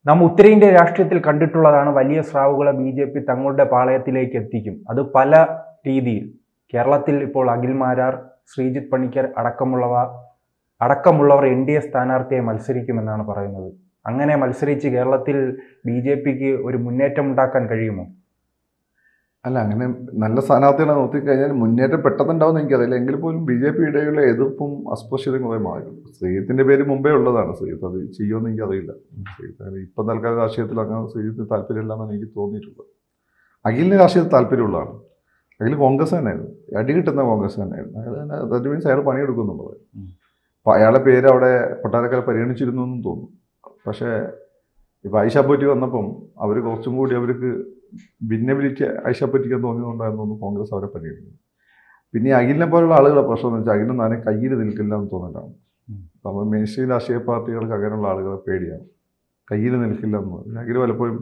നാം ഉത്തരേന്ത്യ രാഷ്ട്രീയത്തിൽ കണ്ടിട്ടുള്ളതാണ് വലിയ സ്രാവുകളെ ബി.ജെ.പി. തങ്ങളുടെ പാളയത്തിലേക്ക് എത്തിക്കും. അത് പല രീതിയിൽ. കേരളത്തിൽ ഇപ്പോൾ അഖിൽ മാരാർ, ശ്രീജിത്ത് പണിക്കർ അടക്കമുള്ളവർ എൻ.ഡി.എ സ്ഥാനാർത്ഥിയായി മത്സരിക്കുമെന്നാണ് പറയുന്നത്. അങ്ങനെ മത്സരിച്ച് കേരളത്തിൽ ബി.ജെ.പിക്ക് ഒരു മുന്നേറ്റം ഉണ്ടാക്കാൻ കഴിയുമോ? അല്ല, അങ്ങനെ നല്ല സ്ഥാനാർത്ഥികളെ നോക്കിക്കഴിഞ്ഞാൽ മുന്നേറ്റം പെട്ടെന്നുണ്ടാവുമെന്ന് എനിക്കറിയില്ല. എങ്കിൽ പോലും ബി.ജെ.പി. ഇടയിലുള്ള എതിർപ്പും അസ്പൃശ്യതയും കുറേ മാറും. ശ്രീജിത്തിൻ്റെ പേര് മുമ്പേ ഉള്ളതാണ്. ശ്രീജിത്ത് അത് ചെയ്യുമെന്ന് എനിക്കറിയില്ല. ശ്രീജിത്ത് ഇപ്പം തൽക്കാലം രാഷ്ട്രീയത്തിൽ അങ്ങനെ ശ്രീജിത്തിന് താല്പര്യമില്ലെന്നാണ് എനിക്ക് തോന്നിയിട്ടുള്ളത്. അഖിലിന് രാഷ്ട്രീയത്തിൽ താല്പര്യമുള്ളതാണ്. അഖിൽ കോൺഗ്രസ് തന്നെയായിരുന്നു, അടി കിട്ടുന്ന കോൺഗ്രസ് തന്നെയായിരുന്നു. അയാൾ തന്നെ ദാറ്റ് മീൻസ് അയാൾ പണിയെടുക്കുന്നുള്ളത്. അപ്പോൾ അയാളുടെ പേര് അവിടെ കൊട്ടാരക്കര പരിഗണിച്ചിരുന്നു എന്നും തോന്നുന്നു. പക്ഷേ ഇപ്പോൾ ആയിഷ പോറ്റി വന്നപ്പം അവർ കുറച്ചും കൂടി അവർക്ക് ഭിന്നബിലിറ്റി ആയിഷ പറ്റിക്കാൻ തോന്നിയതുകൊണ്ടായിരുന്നു കോൺഗ്രസ് അവരെ പരിഗണിക്കുന്നത്. പിന്നെ അഖിലിനെ പോലുള്ള ആളുകളെ പ്രശ്നം എന്ന് വെച്ചാൽ അഖിലും തന്നെ കയ്യിൽ നിൽക്കില്ല എന്ന് തോന്നിയിട്ടാണ്. നമ്മൾ മെയിൻസ്ട്രീം രാഷ്ട്രീയ പാർട്ടികൾക്ക് അങ്ങനെയുള്ള ആളുകളെ പേടിയാണ്, കയ്യിൽ നിൽക്കില്ല എന്ന്. അഖിൽ പലപ്പോഴും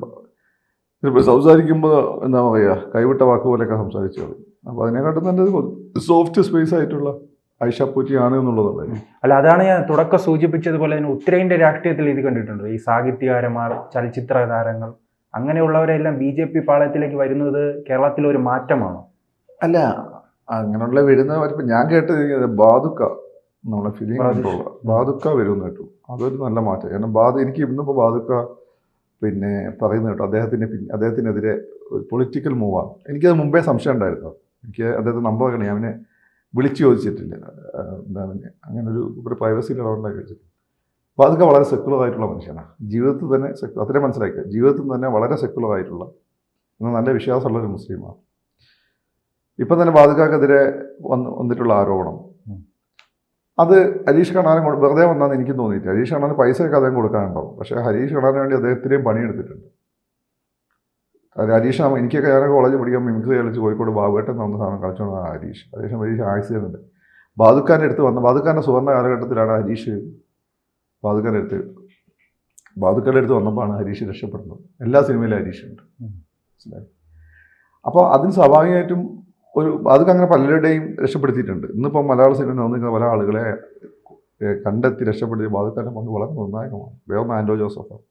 സംസാരിക്കുമ്പോൾ എന്താ പറയുക, കൈവിട്ട വാക്കുപോലെയൊക്കെ സംസാരിച്ചു കളി. അപ്പോൾ അതിനെക്കാട്ടും നല്ലത് സോഫ്റ്റ് സ്പേസ് ആയിട്ടുള്ള ആയിഷ പോറ്റിയാണ് എന്നുള്ളതാണ്. അല്ല, അതാണ് ഞാൻ തുടക്കം സൂചിപ്പിച്ചതുപോലെ തന്നെ ഉത്തരേന്ത്യ രാഷ്ട്രീയത്തിൽ ഇത് കണ്ടിട്ടുണ്ട്. ഈ സാഹിത്യകാരന്മാർ, ചലച്ചിത്ര താരങ്ങൾ, അങ്ങനെയുള്ളവരെല്ലാം ബി.ജെ.പി. പാളയത്തിലേക്ക് വരുന്നത് കേരളത്തിലെ ഒരു മാറ്റമാണോ? അല്ല, അങ്ങനെയുള്ള വരുന്ന ഞാൻ കേട്ടത് ബാദുക്ക, നമ്മളെ ഫിലിം കണ്ടുള്ള ബാദുക്ക വരുമെന്ന് കേട്ടു. അതൊരു നല്ല മാറ്റം. കാരണം എനിക്ക് ഇന്നിപ്പോൾ ബാദുക്ക പിന്നെ പറയുന്നത് കേട്ടോ, അദ്ദേഹത്തിനെതിരെ ഒരു പൊളിറ്റിക്കൽ മൂവാണ്. എനിക്കത് മുമ്പേ സംശയം ഉണ്ടായിരുന്നു. എനിക്ക് അദ്ദേഹത്തെ നമ്പർ കാണി, അവനെ വിളിച്ചു ചോദിച്ചിട്ടില്ല. എന്താണ് അങ്ങനെ ഒരു പ്രൈവസി ഇടവുണ്ടാക്കി വെച്ചിട്ട്. അപ്പോൾ അതൊക്കെ വളരെ സെക്കുലർ ആയിട്ടുള്ള മനുഷ്യനാണ്. ജീവിതത്തിൽ തന്നെ അത്രയും മനസ്സിലാക്കുക, ജീവിതത്തിൽ തന്നെ വളരെ സെക്കുലർ ആയിട്ടുള്ള നല്ല വിശ്വാസമുള്ളൊരു മുസ്ലിമാണ്. ഇപ്പം തന്നെ ബാദുക്കാക്കെതിരെ വന്നിട്ടുള്ള ആരോപണം അത് ഹരീഷ് കണാരൻ വെറുതെ വന്നാന്ന് എനിക്ക് തോന്നിയിട്ട്. ഹരീഷ് കണാരൻ പൈസയൊക്കെ അദ്ദേഹം കൊടുക്കാനുണ്ടാവും. പക്ഷേ ഹരീഷ് കണാരന് വേണ്ടി അദ്ദേഹത്തിനെയും പണിയെടുത്തിട്ടുണ്ട്. ഹരീഷ് എനിക്കൊക്കെ ഞാൻ കോളേജിൽ പഠിക്കാൻ മിമിക്രി കളിച്ച് കോഴിക്കോട് ബാബുവേട്ടൻ വന്ന സാധനം കളിച്ചുകൊണ്ടാണ് ഹരീഷ് ആക്സിഡൻറ്റ് ബാദുക്കാൻ്റെ അടുത്ത് വന്ന. ബാദുക്കാൻ്റെ സുവർണ്ണ കാലഘട്ടത്തിലാണ് ഹരീഷ് ബാദുക്കാൻ്റെ അടുത്ത് വന്നപ്പോഴാണ് ഹരീഷ് രക്ഷപ്പെടുന്നത്. എല്ലാ സിനിമയിലും ഹരീഷ് ഉണ്ട്, മനസ്സിലായി. അപ്പോൾ അതിന് സ്വാഭാവികമായിട്ടും അതൊക്കെ അങ്ങനെ പലരുടെയും രക്ഷപ്പെടുത്തിയിട്ടുണ്ട്. ഇന്നിപ്പം മലയാള സിനിമ വന്നിരിക്കുന്ന പല ആളുകളെ കണ്ടെത്തി രക്ഷപ്പെടുത്തിയ ബാദുക്കാൻ്റെ പങ്ക് വളരെ നിർണായകമാണ്. വേറെ ആൻഡോ ജോസഫാണ്.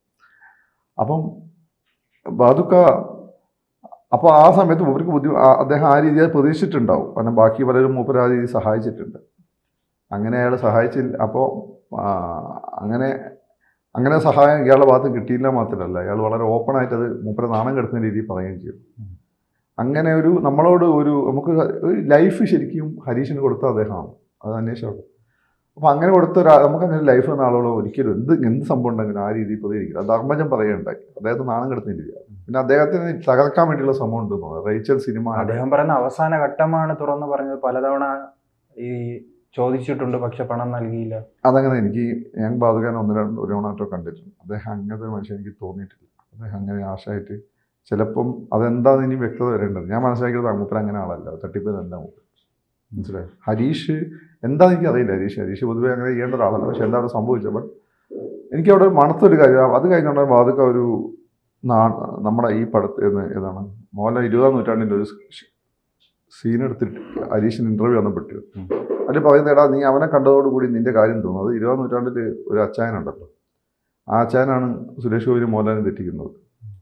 അപ്പം ബാദുക്ക അപ്പോൾ ആ സമയത്ത് മൂപ്പർക്ക് അദ്ദേഹം ആ രീതിയിൽ പ്രതീക്ഷിച്ചിട്ടുണ്ടാവും. കാരണം ബാക്കി പലരും മൂപ്പർ ആ രീതി സഹായിച്ചിട്ടുണ്ട്. അങ്ങനെ അയാൾ സഹായിച്ചില്ല. അപ്പോൾ അങ്ങനെ സഹായം ഇയാളുടെ ഭാഗത്ത് കിട്ടിയില്ല മാത്രമല്ല, അയാൾ വളരെ ഓപ്പണായിട്ട് അത് മൂപ്പരെ നാണം കെടുത്തുന്ന രീതിയിൽ പറയുകയും ചെയ്തു. അങ്ങനെ നമ്മളോട് നമുക്ക് ഒരു ലൈഫ് ശരിക്കും ഹരീഷിന് കൊടുത്ത അദ്ദേഹമാണ്. അത് അന്വേഷിച്ചു. അപ്പോൾ അങ്ങനെ കൊടുത്ത നമുക്കങ്ങനെ ലൈഫ് എന്ന ആളോട് ഒരിക്കലും എന്ത് സംഭവം ഉണ്ടെങ്കിലും ആ രീതിയിൽ പ്രതികരിക്കില്ല. ധർമ്മജൻ പറയുകയുണ്ടായി, അദ്ദേഹത്തെ നാണം കെടുത്തുന്ന രീതിയാണ്. പിന്നെ അദ്ദേഹത്തിന് തകർക്കാൻ വേണ്ടിയുള്ള ശ്രമം ഉണ്ടെന്ന് തോന്നുന്നത്. റേച്ചൽ സിനിമ അദ്ദേഹം പറയുന്ന അവസാന ഘട്ടമാണ് തുറന്നു പറഞ്ഞത്. പലതവണ ഈ ചോദിച്ചിട്ടുണ്ട്, പക്ഷെ പണം നൽകിയില്ല. അതങ്ങനെ ഞാൻ ബാധകാൻ ഒരു തവണ കണ്ടിട്ടുണ്ട്. അദ്ദേഹം അങ്ങനത്തെ മനുഷ്യൻ എനിക്ക് തോന്നിയിട്ടില്ല. അദ്ദേഹം അങ്ങനെ ആശായിട്ട് ചിലപ്പം അതെന്താണെന്ന് ഇനി വ്യക്തത വരേണ്ടത്. ഞാൻ മനസ്സിലാക്കിയത് മൂപ്പർ അങ്ങനെ ആളല്ല, തട്ടിപ്പ് തന്നെ മൂപ്പർ, മനസ്സിലായി. ഹരീഷ് എന്താണെന്ന് എനിക്കറിയില്ല. ഹരീഷ് പൊതുവെ അങ്ങനെ ചെയ്യേണ്ട ഒരാളല്ല. പക്ഷെ എന്താണ് സംഭവിച്ചത്? ബട്ട് എനിക്കവിടെ മണത്തൊരു കാര്യം, അത് കഴിഞ്ഞുള്ള ബാധക നമ്മുടെ ഈ പടത്തിൽ ഏതാണ് മോഹൻലാൽ 20-ാം നൂറ്റാണ്ടിൻ്റെ ഒരു സീനെടുത്തിട്ട് ഹരീഷിന് ഇൻ്റർവ്യൂ വന്നപ്പെട്ടു. അതിൽ പറയുന്നേടാ, നീ അവനെ കണ്ടതോടുകൂടി നിൻ്റെ കാര്യം തോന്നുന്നത് 20-ാം നൂറ്റാണ്ടിൽ ഒരു അച്ചായനുണ്ടല്ലോ, ആ അച്ചായനാണ് സുരേഷ് ഗോപിനും മോഹൻലാലിനും തെറ്റിക്കുന്നത്.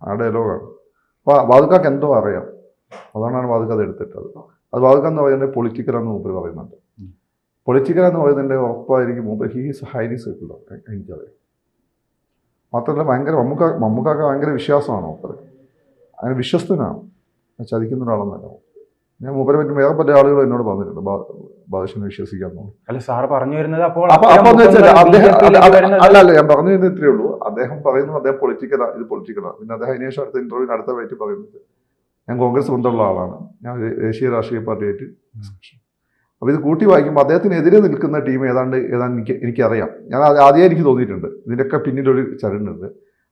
ആ ഡയലോഗാണ്. അപ്പോൾ ബാദുക്കാക്ക് എന്തോ അറിയാം, അതുകൊണ്ടാണ് ബാദുക്ക അത് എടുത്തിട്ടത്. അത് ബാദുക്ക എന്ന് പറയുന്നത് പൊളിറ്റിക്കലാണെന്ന് മൂപ്പർ പറയുന്നുണ്ട്. പൊളിറ്റിക്കൽ എന്ന് പറയുന്നതിൻ്റെ ഉറപ്പായിരിക്കും മൂപ്പർ ഹീസ് ഹൈലി സെക്കുലർ. എനിക്കറിയാം. മാത്രമല്ല ഭയങ്കര മമ്മൂക്കാക്ക് ഭയങ്കര വിശ്വാസമാണ് മൂപ്പർ. അങ്ങനെ വിശ്വസ്തനാണ്, ചതിക്കുന്ന ഒരാളെന്നല്ല. ഞാൻ മൂപ്പരെ പറ്റും വേറെ പല ആളുകൾ എന്നോട് പറഞ്ഞിട്ടുണ്ട് ബാദുഷനെ വിശ്വസിക്കാമെന്നു. അല്ല, സാറ് പറഞ്ഞു വരുന്നത് അപ്പോൾ അല്ല ഞാൻ പറഞ്ഞു വരുന്നത് ഇത്രയേ ഉള്ളൂ. അദ്ദേഹം പറയുന്നത് അദ്ദേഹം പൊളിറ്റിക്കലാണ്, ഇത് പൊളിറ്റിക്കലാണ്. പിന്നെ അദ്ദേഹം അതിനുശേഷം അടുത്ത ഇന്റർവ്യൂവിന് അടുത്ത വൈറ്റ് പറയുന്നത് ഞാൻ കോൺഗ്രസ് ബന്ധമുള്ള ആളാണ്, ഞാൻ ദേശീയ രാഷ്ട്രീയ പാർട്ടിയായിട്ട് ഡിസ്കഷൻ. അപ്പോൾ ഇത് കൂട്ടി വായിക്കുമ്പോൾ അദ്ദേഹത്തിനെതിരെ നിൽക്കുന്ന ടീം ഏതാണ്ട് എനിക്കറിയാം. ഞാൻ ആദ്യമേ എനിക്ക് തോന്നിയിട്ടുണ്ട് ഇതിൻ്റെയൊക്കെ പിന്നിലൊരു ചരടുണ്ട്.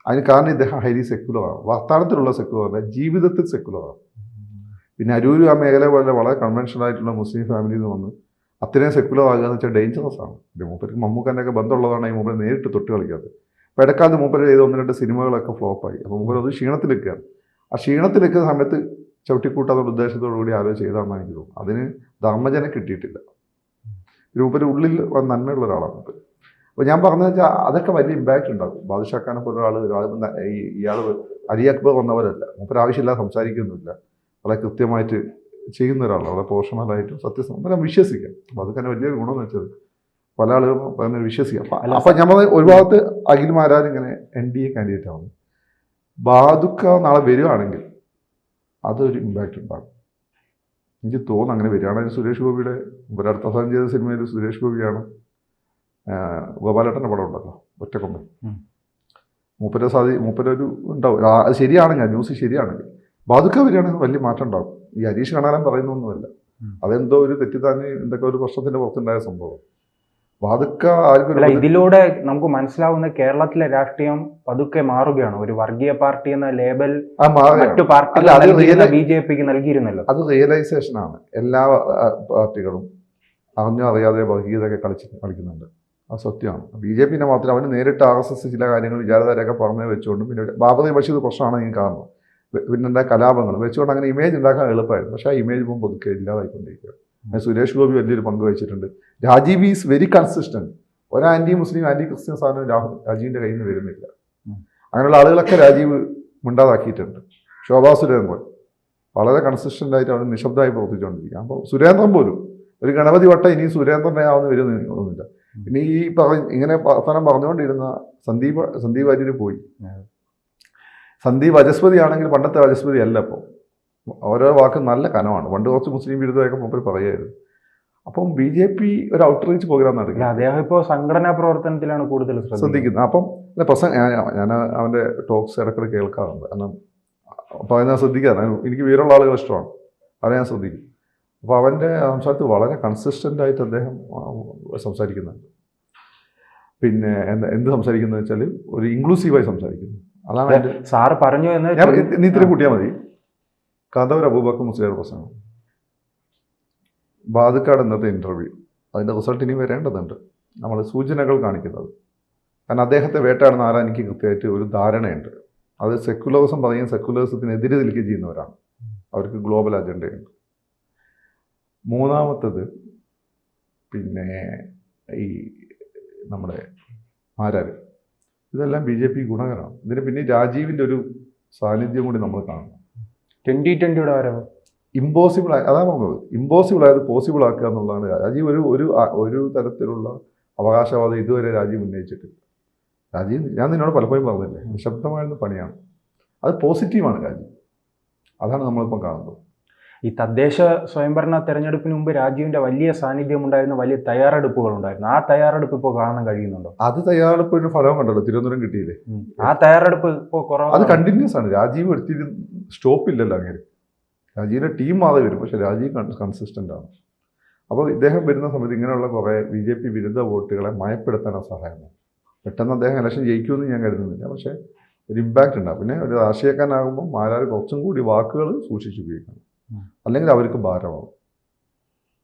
അതിന് കാരണം ഇദ്ദേഹം ഹൈലി സെക്കുലറാണ്. വർത്തമാനത്തിലുള്ള സെക്കുലറല്ല, ജീവിതത്തിൽ സെക്കുലറാണ്. പിന്നെ അരൂർ ആ മേഖല പോലെ വളരെ കൺവെൻഷണൽ ആയിട്ടുള്ള മുസ്ലിം ഫാമിലിയിൽ നിന്ന് വന്ന് അത്രയും സെക്കുലർ ആകുക എന്ന് വെച്ചാൽ ഡേഞ്ചറസ് ആണ്. മൂപ്പർക്ക് മമ്മൂക്കാൻ്റെയൊക്കെ ബന്ധമുള്ളതാണ് ഈ മൂപ്പര് നേരിട്ട് തൊട്ട് കളിക്കാത്തത്. അപ്പോൾ ഇടക്കാലത്ത് മൂപ്പര് ചെയ്ത് 1-2 സിനിമകളൊക്കെ ഫ്ലോപ്പായി. അപ്പോൾ മൂപ്പര് അത് ക്ഷീണത്തിലെക്കുകയാണ്. ആ ക്ഷീണത്തിലെക്കുന്ന സമയത്ത് ചവിട്ടിക്കൂട്ടാന്നുള്ള ഉദ്ദേശത്തോടു കൂടി ആലോചിച്ച് ചെയ്താണെന്ന് എനിക്ക് തോന്നുന്നു. അതിന് ധർമ്മജനെ കിട്ടിയിട്ടില്ല. മൂപ്പര് ഉള്ളിൽ നന്മയുള്ള ഒരാളാണ് മൂപ്പര്. അപ്പോൾ ഞാൻ പറഞ്ഞു വെച്ചാൽ അതൊക്കെ വലിയ ഇമ്പാക്റ്റ് ഉണ്ടാകും. ബാദുഷാ ഖാനെ പോലെ ഒരാൾ ഇയാൾ അലി അക്ബർ വന്നവരല്ല, മൂപ്പര് ആവശ്യമില്ലാതെ സംസാരിക്കുന്നില്ല, വളരെ കൃത്യമായിട്ട് ചെയ്യുന്ന ഒരാളാണ്, വളരെ പ്രൊഫഷണലായിട്ടും സത്യസന്ധം വിശ്വസിക്കാം. അപ്പോൾ അത് തന്നെ വലിയൊരു ഗുണമെന്ന് വെച്ചത് പല ആളുകളും പറയുന്നത് വിശ്വസിക്കാം. അപ്പം ഞാൻ പറഞ്ഞ ഒരു ഭാഗത്ത് അഖിൽ മാരാർ ഇങ്ങനെ NDA കാൻഡിഡേറ്റ് ആവുന്നു, ബാദുക്ക നാളെ വരികയാണെങ്കിൽ അതൊരു ഇമ്പാക്റ്റ് ഉണ്ടാകും. എനിക്ക് തോന്നുന്നു അങ്ങനെ വരികയാണെങ്കിൽ സുരേഷ് ഗോപിയുടെ ഒരടുത്ത അവസാനം ചെയ്ത സിനിമയിൽ സുരേഷ് ഗോപിയാണ് ഗോപാലേട്ടൻ്റെ പടം ഉണ്ടല്ലോ ഒറ്റക്കൊമ്പൻ, മൂപ്പരൊരു ഉണ്ടാവും. അത് ശരിയാണെങ്കിൽ ന്യൂസ് ശരിയാണെങ്കിൽ ബാദുക്ക വരികയാണെങ്കിൽ വലിയ മാറ്റം ഉണ്ടാകും. ഈ ഹരീഷ് കണാലൻ പറയുന്നൊന്നുമല്ല, അതെന്തോ ഒരു തെറ്റിദ്ധാരണ എന്തൊക്കെ ഒരു പ്രശ്നത്തിന്റെ പുറത്തുണ്ടായ സംഭവം. ബാദുക്ക ഇതിലൂടെ നമുക്ക് മനസ്സിലാവുന്ന കേരളത്തിലെ രാഷ്ട്രീയം പതുക്കെ മാറുകയാണ്. ഒരു വർഗീയ പാർട്ടി എന്ന ലേബൽ മറ്റു പാർട്ടികൾ BJPക്ക് നൽകിയിരുന്നല്ലോ. അത് റിയലൈസേഷനാണ്. എല്ലാ പാർട്ടികളും അറിഞ്ഞോ അറിയാതെ വർഗീയതയൊക്കെ കളിക്കുന്നുണ്ട്. അത് സത്യമാണ്. BJPനെ മാത്രം അവന് നേരിട്ട് RSS ചില കാര്യങ്ങൾ വിചാരധാരയൊക്കെ പറഞ്ഞു വെച്ചുകൊണ്ടും പിന്നെ ബാബറി ബഷീർ പ്രശ്നമാണ് എനിക്ക് കാണുന്നത്. പിന്നെ കലാപങ്ങൾ വെച്ചുകൊണ്ട് അങ്ങനെ ഇമേജ് ഉണ്ടാക്കാൻ എളുപ്പമായിരുന്നു. പക്ഷേ ആ ഇമേജ് ഇപ്പം പതുക്കെ ഇല്ലാതായിക്കൊണ്ടിരിക്കുക. സുരേഷ് ഗോപി വലിയൊരു പങ്ക് വഹിച്ചിട്ടുണ്ട്. Rajeev is very consistent. ഒരു ആന്റി മുസ്ലിം ആന്റി ക്രിസ്ത്യൻ സാധനം രാജീവിന്റെ കയ്യിൽ നിന്ന് വരുന്നില്ല. അങ്ങനെയുള്ള ആളുകളൊക്കെ രാജീവ് മിണ്ടാതാക്കിയിട്ടുണ്ട്. ശോഭാ സുരേന്ദ്രൻ വളരെ കൺസിസ്റ്റന്റ് ആയിട്ട് അവർ നിശബ്ദമായി പ്രവർത്തിച്ചുകൊണ്ടിരിക്കുക. അപ്പോൾ സുരേന്ദ്രൻ പോലും ഒരു ഗണപതി വട്ട ഇനി സുരേന്ദ്രനെ ആവുന്ന വരുമെന്ന് തോന്നുന്നില്ല. പിന്നെ ഈ ഇങ്ങനെ വർത്തമാനം പറഞ്ഞുകൊണ്ടിരുന്ന സന്ദീപ് വാര്യർ പോയി. സന്ദീപ് വചസ്പതി ആണെങ്കിൽ പണ്ടത്തെ വചസ്പതി അല്ല. ഇപ്പോൾ ഓരോ വാക്കും നല്ല കനമാണ്. പണ്ട് കുറച്ച് മുസ്ലിം വിരുദ്ധമൊക്കെ മുമ്പിൽ പറയായിരുന്നു. അപ്പം BJP ഒരു ഔട്ട്റീച്ച് പ്രോഗ്രാം നടക്കുക. അദ്ദേഹം ഇപ്പോൾ സംഘടനാ പ്രവർത്തനത്തിലാണ് കൂടുതൽ ശ്രദ്ധിക്കുന്നത്. അപ്പം ഞാൻ അവൻ്റെ ടോക്സ് ഇടയ്ക്കിടെ കേൾക്കാറുണ്ട്. കാരണം അപ്പോൾ അതിനെ ശ്രദ്ധിക്കാറ് എനിക്ക് വീരമുള്ള ആളുകൾ ഇഷ്ടമാണ്, അവരെ ഞാൻ ശ്രദ്ധിക്കും. അപ്പോൾ അവൻ്റെ സംസാരത്തിൽ വളരെ കൺസിസ്റ്റൻ്റ് ആയിട്ട് അദ്ദേഹം സംസാരിക്കുന്നുണ്ട്. പിന്നെ എന്ത് സംസാരിക്കുന്നത് വെച്ചാൽ ഒരു ഇൻക്ലൂസീവായി സംസാരിക്കുന്നു. അതാണ് സാറ് പറഞ്ഞു എന്ന് നീ ഇത്തിരി കൂട്ടിയാൽ മതി. കഥവർ അബൂബക്കർ മുസ്ലിയാർ പ്രസംഗം, ബാദുക്കാട് ഇന്നത്തെ ഇൻ്റർവ്യൂ, അതിൻ്റെ റിസൾട്ട് ഇനി വരേണ്ടതുണ്ട്. നമ്മൾ സൂചനകൾ കാണിക്കുന്നത്. കാരണം അദ്ദേഹത്തെ വേട്ടയാടുന്ന ആരാ എനിക്ക് കൃത്യമായിട്ട് ഒരു ധാരണയുണ്ട്. അത് സെക്യുലറിസം പറയും, സെക്യുലറിസത്തിനെതിരെ നിൽക്കുകയും ചെയ്യുന്നവരാണ്. അവർക്ക് ഗ്ലോബൽ അജണ്ടയുണ്ട്. മൂന്നാമത്തത് പിന്നെ ഈ നമ്മുടെ മാരാർ, ഇതെല്ലാം BJP ഗുണകരമാണ്. ഇതിന് പിന്നെ രാജീവിൻ്റെ ഒരു സാന്നിധ്യം കൂടി നമ്മൾ കാണണം. 2020 വരവ് ഇമ്പോസിബിൾ ആയി, അതാണ് പറഞ്ഞത്, ഇമ്പോസിബിൾ ആയത് പോസിബിൾ ആക്കുക എന്നുള്ളതാണ്. രാജീവ് ഒരു തരത്തിലുള്ള അവകാശവാദം ഇതുവരെ രാജീവ് ഉന്നയിച്ചിട്ടില്ല. രാജീവ് ഞാൻ നിന്നോട് പലപ്പോഴും പറഞ്ഞില്ലേ, നിശബ്ദമായിരുന്ന പണിയാണ്. അത് പോസിറ്റീവാണ് രാജീവ്. അതാണ് നമ്മളിപ്പം കാണുന്നത്. ഈ തദ്ദേശ സ്വയംഭരണ തെരഞ്ഞെടുപ്പിന് മുമ്പ് രാജീവിന്റെ വലിയ സാന്നിധ്യം ഉണ്ടായിരുന്ന വലിയ തയ്യാറെടുപ്പുകൾ ഉണ്ടായിരുന്നു. ആ തയ്യാറെടുപ്പ് ഇപ്പോൾ കാണാൻ കഴിയുന്നുണ്ടോ? അത് തയ്യാറെടുപ്പിന് ഫലം കണ്ടല്ലോ, തിരുവനന്തപുരം കിട്ടിയില്ലേ. ആ തയ്യാറെടുപ്പ് ഇപ്പോൾ കുറവ്, അത് കണ്ടിന്യൂസ് ആണ്. രാജീവ് എടുത്തിട്ട് സ്റ്റോപ്പില്ലല്ലോ. അങ്ങനെ രാജീവിൻ്റെ ടീം മാറി വരും, പക്ഷെ രാജീവ് കൺസിസ്റ്റൻ്റ് ആണ്. അപ്പോൾ ഇദ്ദേഹം വരുന്ന സമയത്ത് ഇങ്ങനെയുള്ള കുറേ BJP വിരുദ്ധ വോട്ടുകളെ മയപ്പെടുത്താനുള്ള സഹായമാണ്. പെട്ടെന്ന് അദ്ദേഹം ഇലക്ഷൻ ജയിക്കുമെന്ന് ഞാൻ കരുതുന്നില്ല, പക്ഷേ ഒരു ഇമ്പാക്റ്റ് ഉണ്ടാകും. പിന്നെ ഒരു രാഷ്ട്രീയക്കാരനാകുമ്പോൾ മാരാർ കുറച്ചും കൂടി വാക്കുകൾ സൂക്ഷിച്ചുപയോഗിക്കണം, അല്ലെങ്കിൽ അവർക്ക് ഭാരമാകും.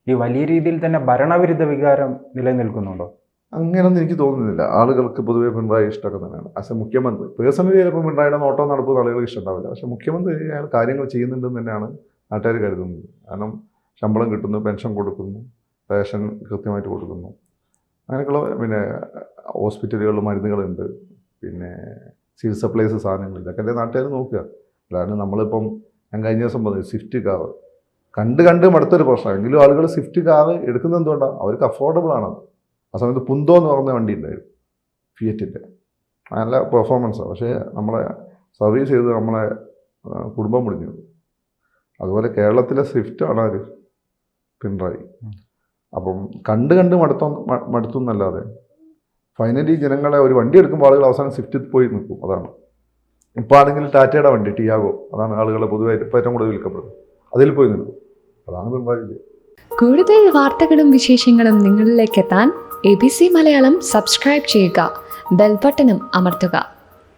ഈ വലിയ രീതിയിൽ തന്നെ ഭരണവിരുദ്ധ വികാരം നിലനിൽക്കുന്നുണ്ടോ? അങ്ങനെയൊന്നും എനിക്ക് തോന്നുന്നില്ല. ആളുകൾക്ക് പൊതുവെ പിണറായി ഇഷ്ടമൊക്കെ തന്നെയാണ്. ആസ് എ മുഖ്യമന്ത്രി പേഴ്സണലി ചിലപ്പോൾ പിണറായിയുടെ നോട്ടം നടപ്പുന്ന ആളുകൾക്ക് ഇഷ്ടമുണ്ടാവില്ല. പക്ഷേ മുഖ്യമന്ത്രി അയാൾ കാര്യങ്ങൾ ചെയ്യുന്നുണ്ടെന്ന് തന്നെയാണ് നാട്ടുകാർ കരുതുന്നത്. കാരണം ശമ്പളം കിട്ടുന്നു, പെൻഷൻ കൊടുക്കുന്നു, റേഷൻ കൃത്യമായിട്ട് കൊടുക്കുന്നു, അങ്ങനെയൊക്കെയുള്ള പിന്നെ ഹോസ്പിറ്റലുകളിൽ മരുന്നുകളുണ്ട്, പിന്നെ സിവിൽ സപ്ലൈസ് സാധനങ്ങൾ, ഇതൊക്കെ നാട്ടുകാർ നോക്കുക. അല്ലാണ്ട് നമ്മളിപ്പം ഞാൻ കഴിഞ്ഞ ദിവസം പറഞ്ഞു സ്വിഫ്റ്റ് കാർ കണ്ട് മടുത്തൊരു പ്രശ്നം. എങ്കിലും ആളുകൾ സ്വിഫ്റ്റ് കാർ എടുക്കുന്നത് എന്തുകൊണ്ടാണ്? അവർക്ക് അഫോർഡബിൾ ആണത്. ആ സമയത്ത് പുന്തോ എന്ന് പറഞ്ഞ വണ്ടി ഉണ്ടായിരുന്നു ഫിയറ്റിൻ്റെ, നല്ല പെർഫോമൻസാണ്. പക്ഷേ നമ്മളെ സർവീസ് ചെയ്ത് നമ്മളെ കുടുംബം മുടിഞ്ഞു. അതുപോലെ കേരളത്തിലെ സ്വിഫ്റ്റാണ് ആര്? പിണറായി. അപ്പം കണ്ട് മടുത്തു എന്നല്ലാതെ ഫൈനലി ജനങ്ങളെ ഒരു വണ്ടി എടുക്കുമ്പോൾ ആളുകൾ അവസാനം സ്വിഫ്റ്റിൽ പോയി നിൽക്കും. അതാണ് ഇപ്പോൾ ആണെങ്കിൽ ടാറ്റയുടെ വണ്ടി ടിയാഗോ, അതാണ് ആളുകളെ പൊതുവെ ഏറ്റവും കൂടുതൽ വിൽക്കപ്പെടുന്നത്. അതിൽ പോയി നിൽക്കും. അതാണ് പിണറായി. കൂടുതൽ വാർത്തകളും വിശേഷങ്ങളും നിങ്ങളിലേക്ക് എത്താൻ ABC മലയാളം സബ്സ്ക്രൈബ് ചെയ്യുക, ബെൽ ബട്ടണും അമർത്തുക.